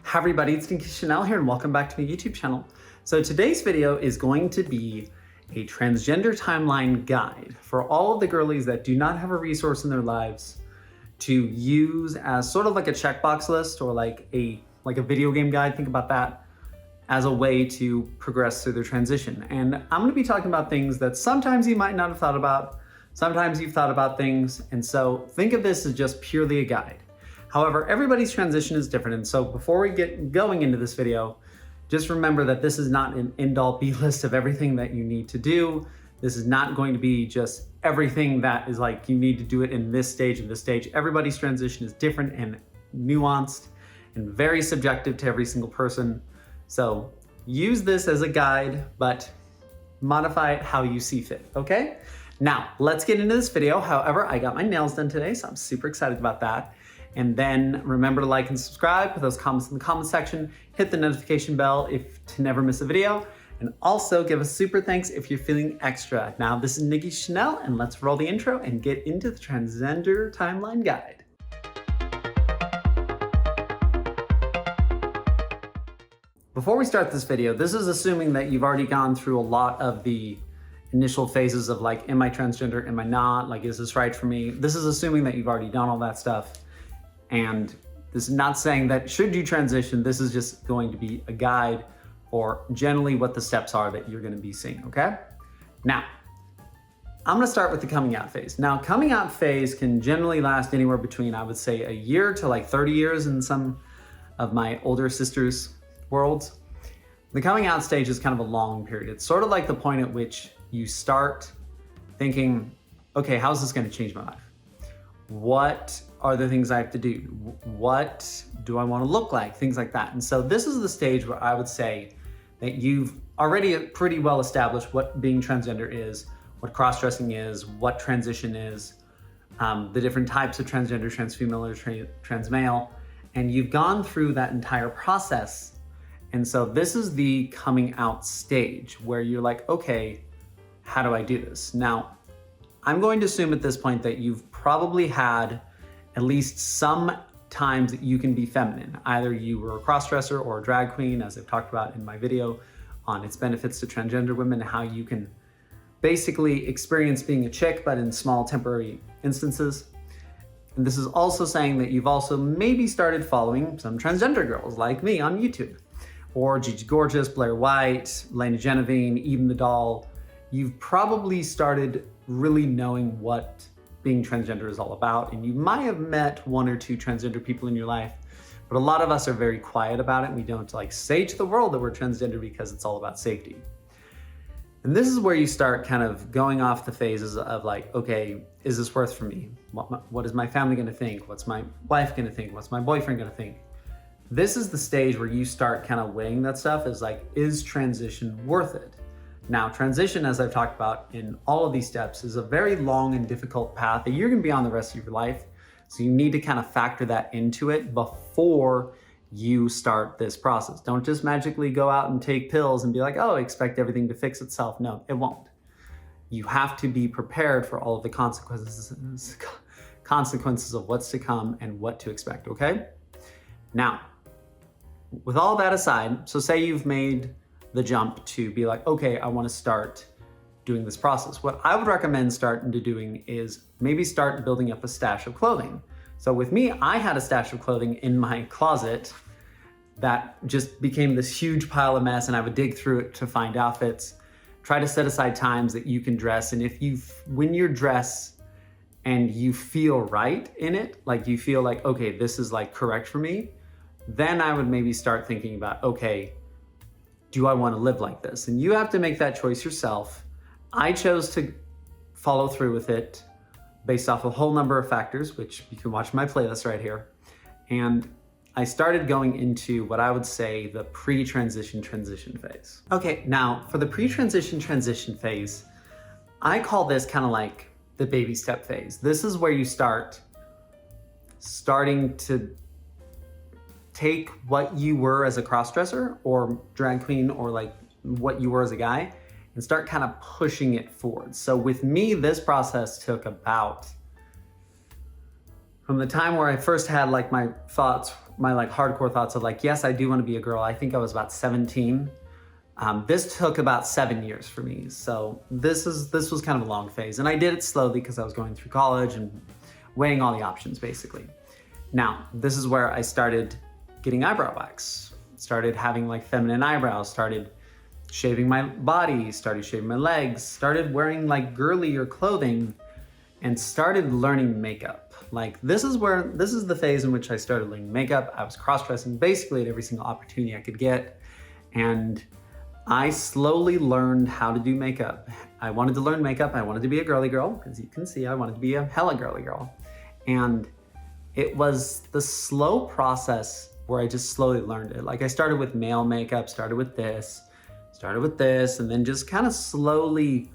Hi everybody, it's Nikki here and welcome back to my YouTube channel. So today's video is going to be a transgender timeline guide for all of the girlies that do not have a resource in their lives to use as sort of like a checkbox list or like a video game guide. Think about that as a way to progress through their transition. And I'm going to be talking about things that sometimes you might not have thought about, sometimes you've thought about things, and so think of this as just purely a guide. However, everybody's transition is different, and so before we get going into this video, just remember that this is not an end-all be-list of everything that you need to do. This is not going to be just everything that is like you need to do it in this stage and this stage. Everybody's transition is different and nuanced and very subjective to every single person. So use this as a guide, but modify it how you see fit, okay? Now, let's get into this video. However, I got my nails done today, so I'm super excited about that. And then remember to like and subscribe, put those comments in the comment section, hit the notification bell to never miss a video, and also give a super thanks if you're feeling extra. Now, this is Nikki, and let's roll the intro and get into the transgender timeline guide. Before we start this video, this is assuming that you've already gone through a lot of the initial phases of like, am I transgender, am I not? Like, is this right for me? This is assuming that you've already done all that stuff. And this is not saying that should you transition, this is just going to be a guide or generally what the steps are that you're gonna be seeing, okay? Now, I'm gonna start with the coming out phase. Now, coming out phase can generally last anywhere between, I would say, a year to like 30 years in some of my older sisters' worlds. The coming out stage is kind of a long period. It's sort of like the point at which you start thinking, okay, how's this gonna change my life? What are the things I have to do? What do I want to look like? Things like that. And so this is the stage where I would say that you've already pretty well established what being transgender is, what cross-dressing is, what transition is, the different types of transgender, transfemale, or transmale, and you've gone through that entire process. And so this is the coming out stage where you're like, okay, how do I do this? Now, I'm going to assume at this point that you've probably had at least some times that you can be feminine. Either you were a crossdresser or a drag queen, as I've talked about in my video on its benefits to transgender women, how you can basically experience being a chick, but in small temporary instances. And this is also saying that you've also maybe started following some transgender girls like me on YouTube, or Gigi Gorgeous, Blair White, Lena Genevieve, Even the Doll. You've probably started really knowing what being transgender is all about, and you might have met one or two transgender people in your life, but a lot of us are very quiet about it. We don't like say to the world that we're transgender because it's all about safety. And this is where you start kind of going off the phases of like, okay, is this worth for me? What is my family gonna think? What's my wife gonna think? What's my boyfriend gonna think? This is the stage where you start kind of weighing that stuff as like, is transition worth it? Now, transition, as I've talked about in all of these steps, is a very long and difficult path that you're gonna be on the rest of your life. So you need to kind of factor that into it before you start this process. Don't just magically go out and take pills and be like, oh, expect everything to fix itself. No, it won't. You have to be prepared for all of the consequences of what's to come and what to expect, okay? Now, with all that aside, so say you've made the jump to be like, okay, I want to start doing this process. What I would recommend starting to doing is maybe start building up a stash of clothing. So with me, I had a stash of clothing in my closet that just became this huge pile of mess, and I would dig through it to find outfits, try to set aside times that you can dress. And when you dress and you feel right in it, like you feel like, okay, this is like correct for me, then I would maybe start thinking about, okay, do I want to live like this? And you have to make that choice yourself. I chose to follow through with it based off a whole number of factors, which you can watch my playlist right here. And I started going into what I would say the pre-transition transition phase. Okay, now for the pre-transition transition phase, I call this kind of like the baby step phase. This is where you starting to take what you were as a crossdresser or drag queen or like what you were as a guy and start kind of pushing it forward. So with me, this process took about From the time where I first had like my thoughts, my like hardcore thoughts of like, yes, I do want to be a girl. I think I was about 17. This took about 7 years for me. So this was kind of a long phase. And I did it slowly because I was going through college and weighing all the options basically. Now, this is where I started getting eyebrow wax, started having like feminine eyebrows, started shaving my body, started shaving my legs, started wearing like girlier clothing, and started learning makeup. Like this is the phase in which I started learning makeup. I was cross-dressing basically at every single opportunity I could get. And I slowly learned how to do makeup. I wanted to learn makeup. I wanted to be a girly girl. As you can see, I wanted to be a hella girly girl. And it was the slow process where I just slowly learned it. Like I started with male makeup, started with this, and then just kind of slowly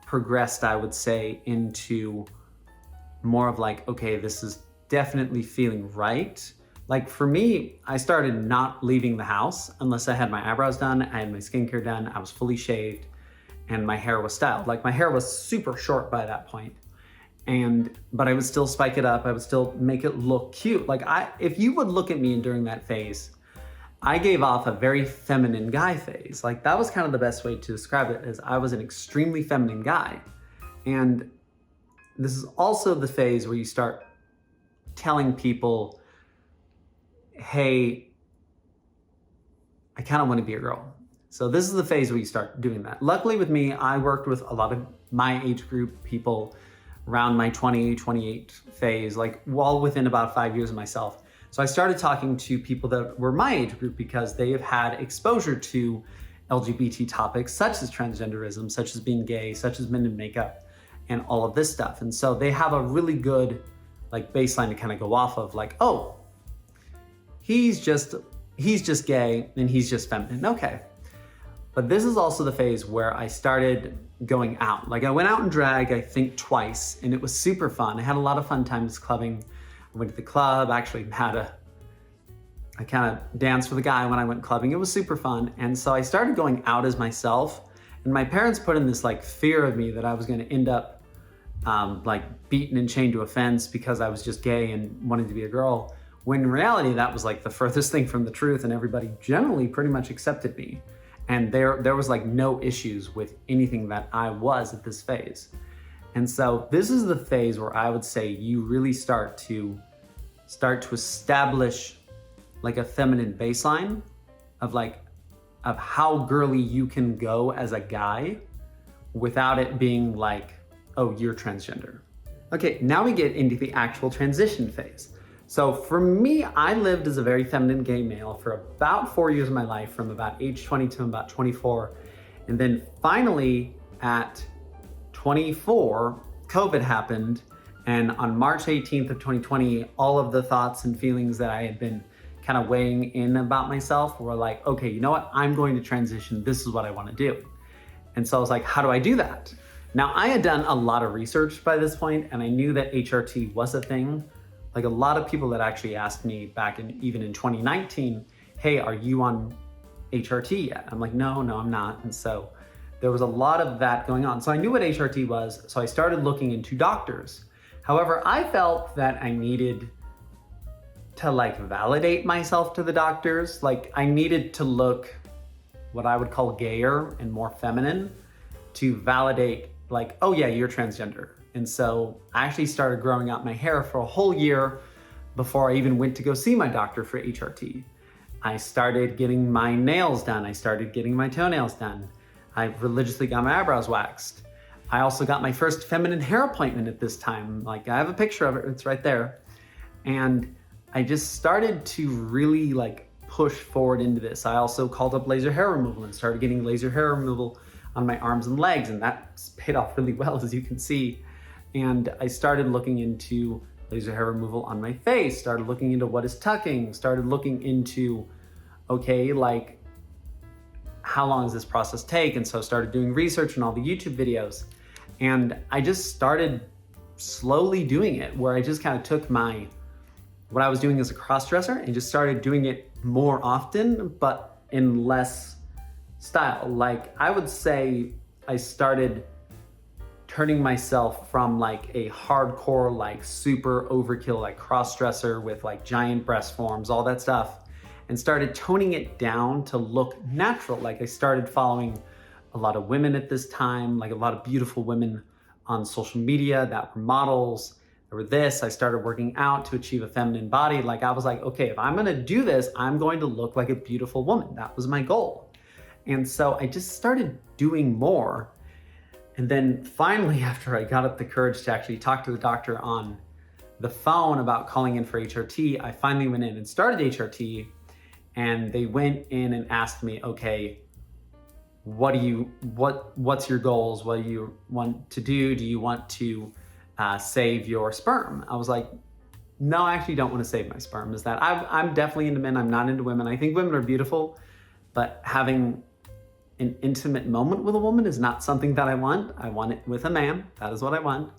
progressed, I would say, into more of like, okay, this is definitely feeling right. Like for me, I started not leaving the house unless I had my eyebrows done, I had my skincare done, I was fully shaved, and my hair was styled. Like my hair was super short by that point. But I would still spike it up, I would still make it look cute. Like if you would look at me during that phase, I gave off a very feminine guy phase. Like that was kind of the best way to describe it, is I was an extremely feminine guy. And this is also the phase where you start telling people, hey, I kind of want to be a girl. So this is the phase where you start doing that. Luckily with me, I worked with a lot of my age group people around my 20, 28 phase, like well within about 5 years of myself. So I started talking to people that were my age group because they have had exposure to LGBT topics such as transgenderism, such as being gay, such as men in makeup, and all of this stuff. And so they have a really good like baseline to kind of go off of, like, oh, he's just gay and he's just feminine. Okay. But this is also the phase where I started going out. Like I went out in drag, I think twice, and it was super fun. I had a lot of fun times clubbing. I went to the club, actually I kind of danced with a guy when I went clubbing. It was super fun. And so I started going out as myself, and my parents put in this like fear of me that I was gonna end up like beaten and chained to a fence because I was just gay and wanted to be a girl. When in reality, that was like the furthest thing from the truth, and everybody generally pretty much accepted me. And there was like no issues with anything that I was at this phase. And so this is the phase where I would say you really start to establish like a feminine baseline of how girly you can go as a guy without it being like, oh, you're transgender. Okay, now we get into the actual transition phase. So for me, I lived as a very feminine gay male for about 4 years of my life, from about age 20 to about 24. And then finally at 24, COVID happened. And on March 18th of 2020, all of the thoughts and feelings that I had been kind of weighing in about myself were like, okay, you know what? I'm going to transition. This is what I want to do. And so I was like, how do I do that? Now, I had done a lot of research by this point, and I knew that HRT was a thing. Like a lot of people that actually asked me back even in 2019, hey, are you on HRT yet? I'm like, no, I'm not. And so there was a lot of that going on. So I knew what HRT was, so I started looking into doctors. However, I felt that I needed to like validate myself to the doctors. Like I needed to look what I would call gayer and more feminine to validate like, oh yeah, you're transgender. And so I actually started growing out my hair for a whole year before I even went to go see my doctor for HRT. I started getting my nails done. I started getting my toenails done. I religiously got my eyebrows waxed. I also got my first feminine hair appointment at this time. Like I have a picture of it, it's right there. And I just started to really like push forward into this. I also called up laser hair removal and started getting laser hair removal on my arms and legs, and that's paid off really well, as you can see. And I started looking into laser hair removal on my face, started looking into what is tucking, started looking into, okay, like how long does this process take? And so I started doing research on all the YouTube videos. And I just started slowly doing it, where I just kind of took what I was doing as a cross-dresser and just started doing it more often, but in less style. Like I would say I started turning myself from like a hardcore, like super overkill, like cross-dresser with like giant breast forms, all that stuff, and started toning it down to look natural. Like I started following a lot of women at this time, like a lot of beautiful women on social media that were models. There were this, I started working out to achieve a feminine body. Like I was like, okay, if I'm gonna do this, I'm going to look like a beautiful woman. That was my goal. And so I just started doing more. And then finally, after I got up the courage to actually talk to the doctor on the phone about calling in for HRT, I finally went in and started HRT. And they went in and asked me, okay, what's your goals? What do you want to do? Do you want to save your sperm? I was like, no, I actually don't want to save my sperm. Is that I'm definitely into men. I'm not into women. I think women are beautiful, but having an intimate moment with a woman is not something that I want. I want it with a man. That is what I want.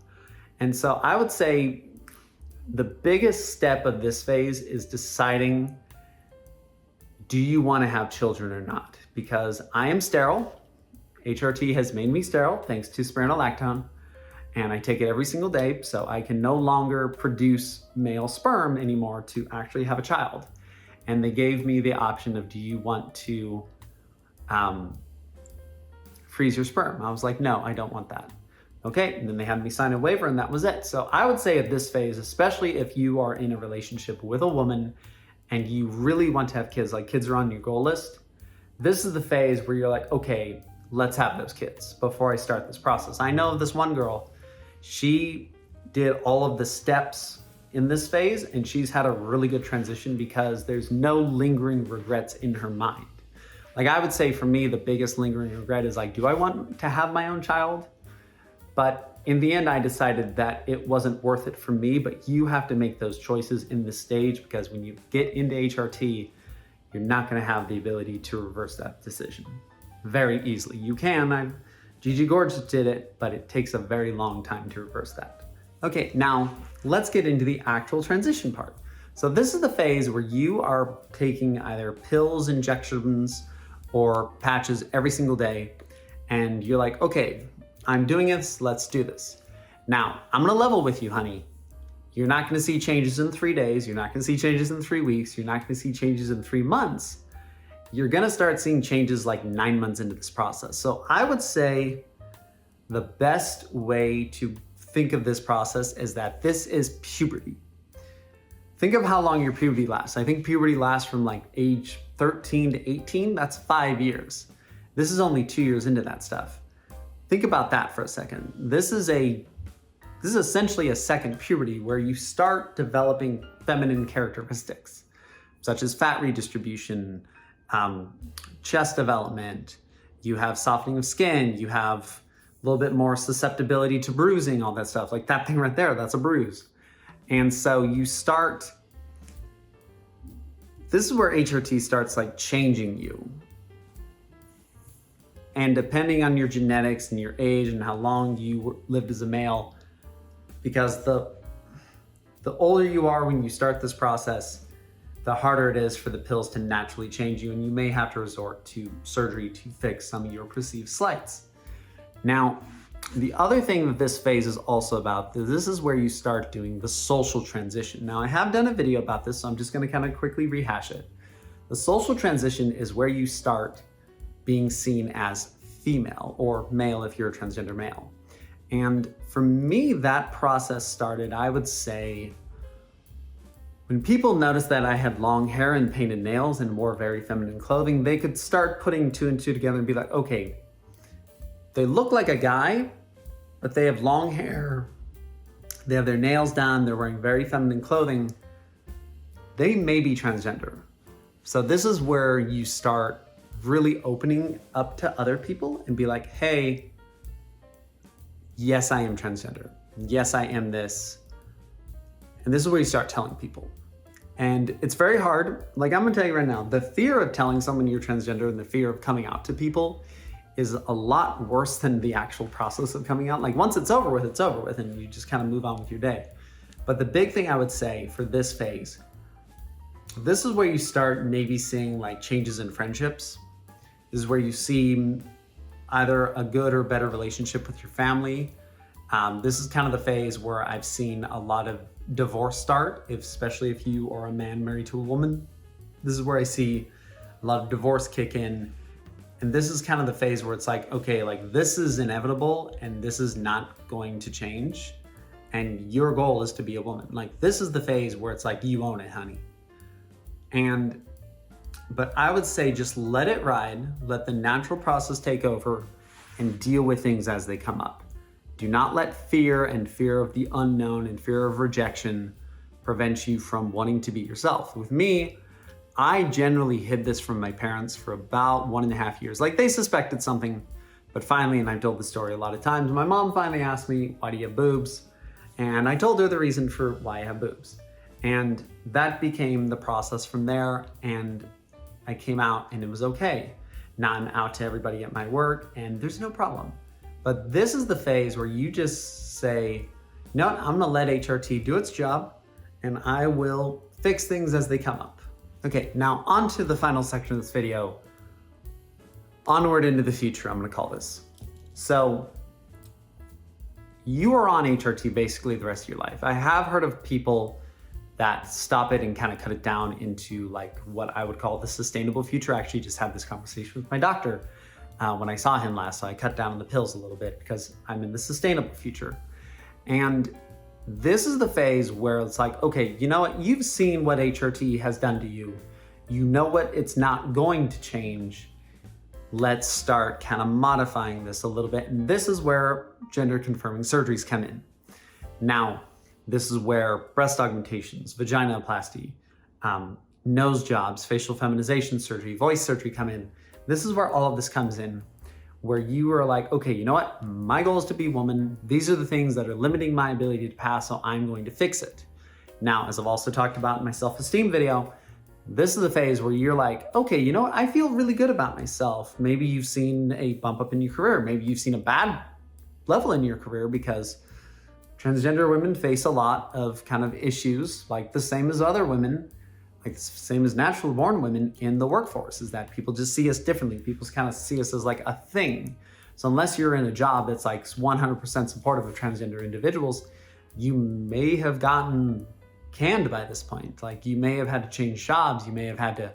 And so I would say the biggest step of this phase is deciding, do you want to have children or not? Because I am sterile. HRT has made me sterile thanks to spironolactone, and I take it every single day, so I can no longer produce male sperm anymore to actually have a child. And they gave me the option of, do you want to freeze your sperm? I was like, no, I don't want that. Okay, and then they had me sign a waiver and that was it. So I would say at this phase, especially if you are in a relationship with a woman and you really want to have kids, like kids are on your goal list, this is the phase where you're like, okay, let's have those kids before I start this process. I know of this one girl, she did all of the steps in this phase and she's had a really good transition because there's no lingering regrets in her mind. Like I would say for me, the biggest lingering regret is like, do I want to have my own child? But in the end, I decided that it wasn't worth it for me, but you have to make those choices in this stage because when you get into HRT, you're not gonna have the ability to reverse that decision very easily. You can, Gigi Gorgeous did it, but it takes a very long time to reverse that. Okay, now let's get into the actual transition part. So this is the phase where you are taking either pills, injections, or patches every single day, and you're like, okay, I'm doing this, let's do this. Now, I'm gonna level with you, honey. You're not gonna see changes in 3 days, you're not gonna see changes in 3 weeks, you're not gonna see changes in 3 months. You're gonna start seeing changes like 9 months into this process. So I would say the best way to think of this process is that this is puberty. Think of how long your puberty lasts. I think puberty lasts from like age 13 to 18, that's 5 years. This is only 2 years into that stuff. Think about that for a second. This is essentially a second puberty where you start developing feminine characteristics, such as fat redistribution, chest development, you have softening of skin, you have a little bit more susceptibility to bruising, all that stuff. Like that thing right there, that's a bruise. And so you start, this is where HRT starts like changing you. And depending on your genetics and your age and how long you lived as a male, because the older you are when you start this process, the harder it is for the pills to naturally change you, and you may have to resort to surgery to fix some of your perceived slights. Now, the other thing that this phase is also about, this is where you start doing the social transition. Now, I have done a video about this, so I'm just gonna kind of quickly rehash it. The social transition is where you start being seen as female or male if you're a transgender male. And for me, that process started, I would say, when people noticed that I had long hair and painted nails and wore very feminine clothing, they could start putting 2 and 2 together and be like, okay, they look like a guy, but they have long hair, they have their nails done, they're wearing very feminine clothing, they may be transgender. So this is where you start really opening up to other people and be like, hey, yes, I am transgender. Yes, I am this. And this is where you start telling people. And it's very hard. Like I'm gonna tell you right now, the fear of telling someone you're transgender and the fear of coming out to people is a lot worse than the actual process of coming out. Like once it's over with and you just kind of move on with your day. But the big thing I would say for this phase, this is where you start maybe seeing like changes in friendships. This is where you see either a good or better relationship with your family. This is kind of the phase where I've seen a lot of divorce start, especially if you are a man married to a woman. This is where I see a lot of divorce kick in. And this is kind of the phase where it's like, okay, like this is inevitable and this is not going to change. And your goal is to be a woman. Like this is the phase where it's like, you own it, honey. But I would say just let it ride, let the natural process take over and deal with things as they come up. Do not let fear and fear of the unknown and fear of rejection prevent you from wanting to be yourself. With me, I generally hid this from my parents for about 1.5 years. Like they suspected something, but finally, and I've told the story a lot of times, my mom finally asked me, why do you have boobs? And I told her the reason for why I have boobs. And that became the process from there. And I came out and it was okay. Now I'm out to everybody at my work and there's no problem. But this is the phase where you just say, no, I'm gonna let HRT do its job and I will fix things as they come up. Okay, now on to the final section of this video. Onward into the future, I'm gonna call this. So you are on HRT basically the rest of your life. I have heard of people that stop it and kind of cut it down into like what I would call the sustainable future. I actually just had this conversation with my doctor when I saw him last, so I cut down on the pills a little bit because I'm in the sustainable future. And this is the phase where it's like, okay, you know what? You've seen what HRT has done to you. You know what it's not going to change. Let's start kind of modifying this a little bit. And this is where gender confirming surgeries come in. Now, this is where breast augmentations, vaginoplasty, nose jobs, facial feminization surgery, voice surgery come in. This is where all of this comes in, where you are like, okay, you know what? My goal is to be a woman. These are the things that are limiting my ability to pass, so I'm going to fix it. Now, as I've also talked about in my self-esteem video, this is the phase where you're like, okay, you know what? I feel really good about myself. Maybe you've seen a bump up in your career. Maybe you've seen a bad level in your career because transgender women face a lot of kind of issues, like the same as other women, like the same as natural born women in the workforce, is that people just see us differently. People kind of see us as like a thing. So unless you're in a job that's like 100% supportive of transgender individuals, you may have gotten canned by this point. Like you may have had to change jobs, you may have had to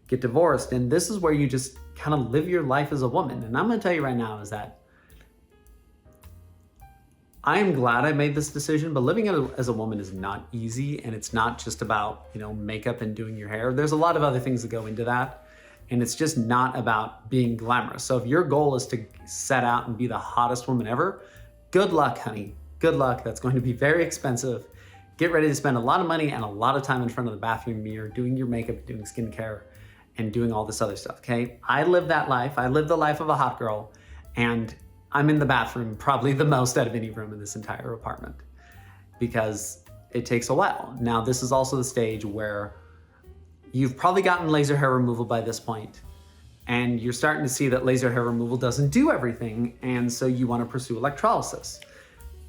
get divorced. And this is where you just kind of live your life as a woman. And I'm gonna tell you right now is that I am glad I made this decision, but living as a woman is not easy, and it's not just about, you know, makeup and doing your hair. There's a lot of other things that go into that, and it's just not about being glamorous. So if your goal is to set out and be the hottest woman ever, good luck, honey. Good luck. That's going to be very expensive. Get ready to spend a lot of money and a lot of time in front of the bathroom mirror doing your makeup, doing skincare, and doing all this other stuff, okay? I live that life. I live the life of a hot girl, and I'm in the bathroom probably the most out of any room in this entire apartment because it takes a while. Now, this is also the stage where you've probably gotten laser hair removal by this point, and you're starting to see that laser hair removal doesn't do everything, and so you want to pursue electrolysis.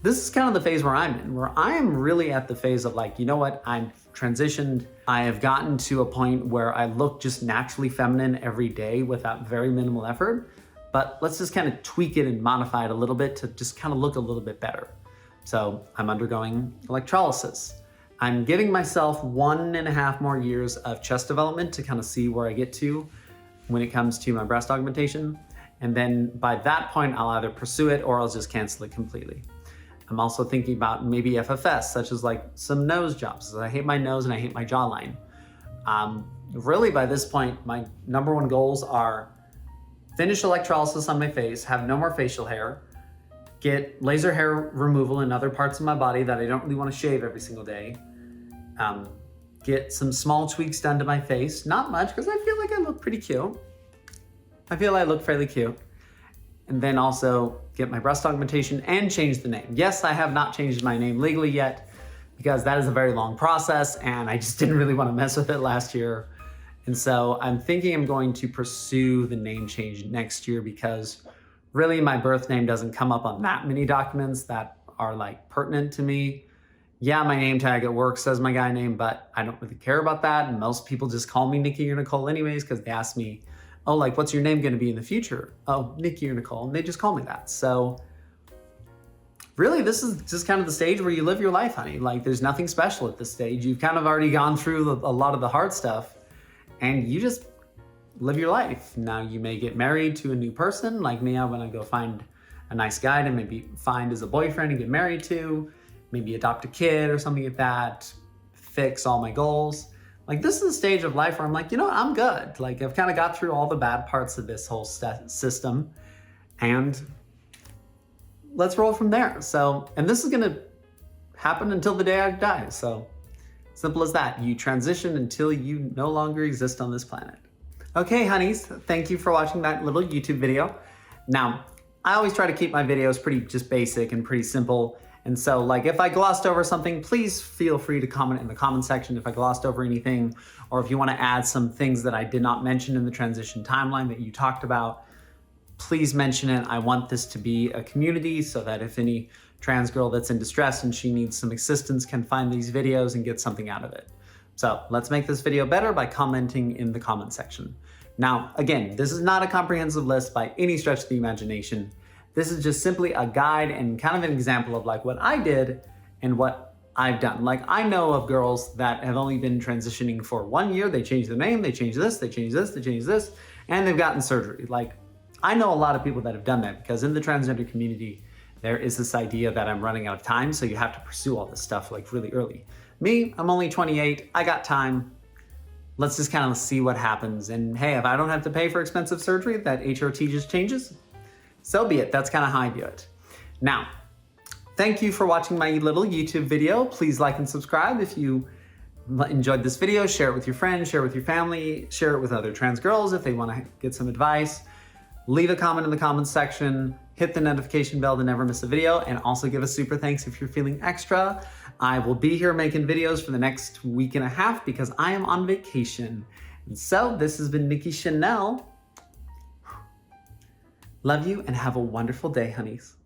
This is kind of the phase where I'm in, where I am really at the phase of like, you know what, I'm transitioned. I have gotten to a point where I look just naturally feminine every day without very minimal effort. But let's just kind of tweak it and modify it a little bit to just kind of look a little bit better. So I'm undergoing electrolysis. I'm giving myself 1.5 more years of chest development to kind of see where I get to when it comes to my breast augmentation. And then by that point, I'll either pursue it or I'll just cancel it completely. I'm also thinking about maybe FFS, such as like some nose jobs. I hate my nose and I hate my jawline. Really by this point, my number one goals are finish electrolysis on my face, have no more facial hair, get laser hair removal in other parts of my body that I don't really want to shave every single day, get some small tweaks done to my face, not much because I feel like I look pretty cute. I feel I look fairly cute. And then also get my breast augmentation and change the name. Yes, I have not changed my name legally yet because that is a very long process and I just didn't really want to mess with it last year. And so I'm thinking I'm going to pursue the name change next year because really my birth name doesn't come up on that many documents that are like pertinent to me. Yeah, my name tag at work says my guy name, but I don't really care about that. And most people just call me Nikki or Nicole anyways because they ask me, oh, like what's your name going to be in the future? Oh, Nikki or Nicole, and they just call me that. So really, this is just kind of the stage where you live your life, honey. Like, there's nothing special at this stage. You've kind of already gone through a lot of the hard stuff, and you just live your life. Now, you may get married to a new person. Like me, I'm gonna go find a nice guy to maybe find as a boyfriend and get married to, maybe adopt a kid or something like that, fix all my goals. Like, this is a stage of life where I'm like, you know what, I'm good. Like, I've kind of got through all the bad parts of this whole system, and let's roll from there. So, and this is gonna happen until the day I die. So, simple as that. You transition until you no longer exist on this planet. Okay, honeys, thank you for watching that little YouTube video. Now, I always try to keep my videos pretty just basic and pretty simple. And so, like, if I glossed over something, please feel free to comment in the comment section if I glossed over anything, or if you want to add some things that I did not mention in the transition timeline that you talked about, please mention it. I want this to be a community so that if any trans girl that's in distress and she needs some assistance can find these videos and get something out of it. So let's make this video better by commenting in the comment section. Now, again, this is not a comprehensive list by any stretch of the imagination. This is just simply a guide and kind of an example of like what I did and what I've done. Like, I know of girls that have only been transitioning for 1 year. They changed their name, they changed this, they changed this, they changed this, and they've gotten surgery. Like, I know a lot of people that have done that because in the transgender community, there is this idea that I'm running out of time, so you have to pursue all this stuff like really early. Me, I'm only 28, I got time. Let's just kind of see what happens. And hey, if I don't have to pay for expensive surgery, that HRT just changes, so be it. That's kind of how I do it. Now, thank you for watching my little YouTube video. Please like and subscribe if you enjoyed this video. Share it with your friends, share it with your family, share it with other trans girls if they want to get some advice. Leave a comment in the comments section, hit the notification bell to never miss a video, and also give a super thanks if you're feeling extra. I will be here making videos for the next week and a half because I am on vacation. And so this has been Nikki Chanel. Love you and have a wonderful day, honeys.